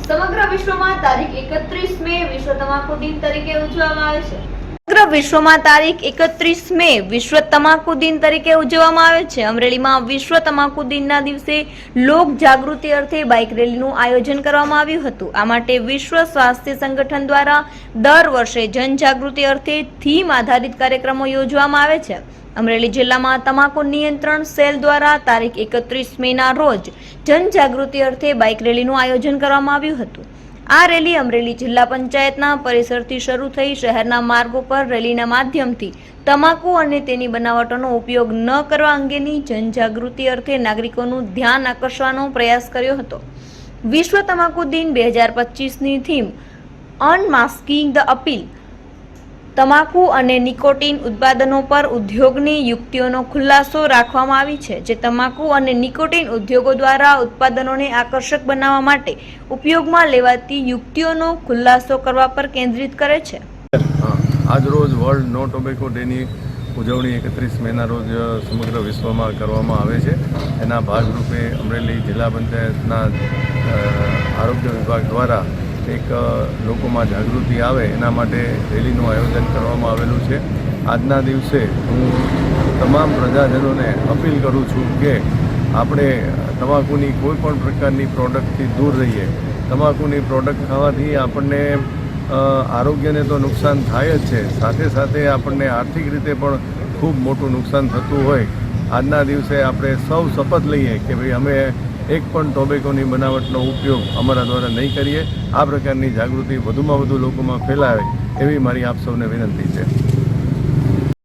સમગ્ર વિશ્વમાં તારીખ 31 મે વિશ્વ તમાકુ દિન તરીકે ઉજવવામાં આવે છે। સમગ્ર વિશ્વમાં તારીખ 31 મે વિશ્વ તમાકુ દિન તરીકે ઉજવવામાં આવે છે। અમરેલીમાં વિશ્વ તમાકુ દિનના દિવસે લોક જાગૃતિ અર્થે બાઇક રેલીનું આયોજન કરવામાં આવ્યું હતું। આ માટે વિશ્વ સ્વાસ્થ્ય સંગઠન દ્વારા દર વર્ષે જનજાગૃતિ અર્થે થીમ આધારિત કાર્યક્રમો યોજવામાં આવે છે। અમરેલી જિલ્લામાં તમાકુ નિયંત્રણ સેલ દ્વારા તારીખ 31 મેના રોજ જનજાગૃતિ અર્થે બાઇક રેલીનું આયોજન કરવામાં આવ્યું હતું। આ રેલી અમરેલી જિલ્લા પંચાયતના પરિસરથી શરૂ થઈ શહેરના માર્ગો પર રેલીના માધ્યમથી તમાકુ અને તેની બનાવટોનો ઉપયોગ ન કરવા અંગેની જનજાગૃતિ અર્થે નાગરિકોનું ધ્યાન આકર્ષવાનો પ્રયાસ કર્યો હતો। વિશ્વ તમાકુ દિન 2025ની થીમ અનમાસ્કિંગ ધ અપીલ તમાકુ અને નિકોટીન ઉત્પાદનો પર ઉદ્યોગની યુક્તિઓનો ખુલાસો રાખવામાં આવી છે, જે તમાકુ અને નિકોટીન ઉદ્યોગો દ્વારા ઉત્પાદનોને આકર્ષક બનાવવા માટે ઉપયોગમાં લેવાતી યુક્તિઓનો ખુલાસો કરવા પર કેન્દ્રિત કરે છે। આજ રોજ વર્લ્ડ નો ટોબેકો ડેની ઉજવણી 31 મેના રોજ સમગ્ર વિશ્વમાં કરવામાં આવે છે। એના ભાગરૂપે અમરેલી જિલ્લા પંચાયતના આરોગ્ય વિભાગ દ્વારા એક લોકોમાં જાગૃતિ આવે એના માટે રેલીનું આયોજન કરવામાં આવેલું છે। આજના દિવસે હું તમામ પ્રજાજનોને અપીલ કરું છું કે આપણે તમાકુની કોઈ પણ પ્રકારની પ્રોડક્ટથી દૂર રહીએ। તમાકુની પ્રોડક્ટ ખાવાથી આપણને આરોગ્યને તો નુકસાન થાય જ છે, સાથે સાથે આપણને આર્થિક રીતે પણ ખૂબ મોટું નુકસાન થતું હોય। આજના દિવસે આપણે સૌ શપથ લઈએ કે ભાઈ અમે એક પણ ટોબેકોની બનાવટનો ઉપયોગ અમારા દ્વારા નહીં કરીએ। આ પ્રકારની જાગૃતિ વધુમાં વધુ લોકોમાં ફેલાવે એવી મારી આપ સૌને વિનંતી છે।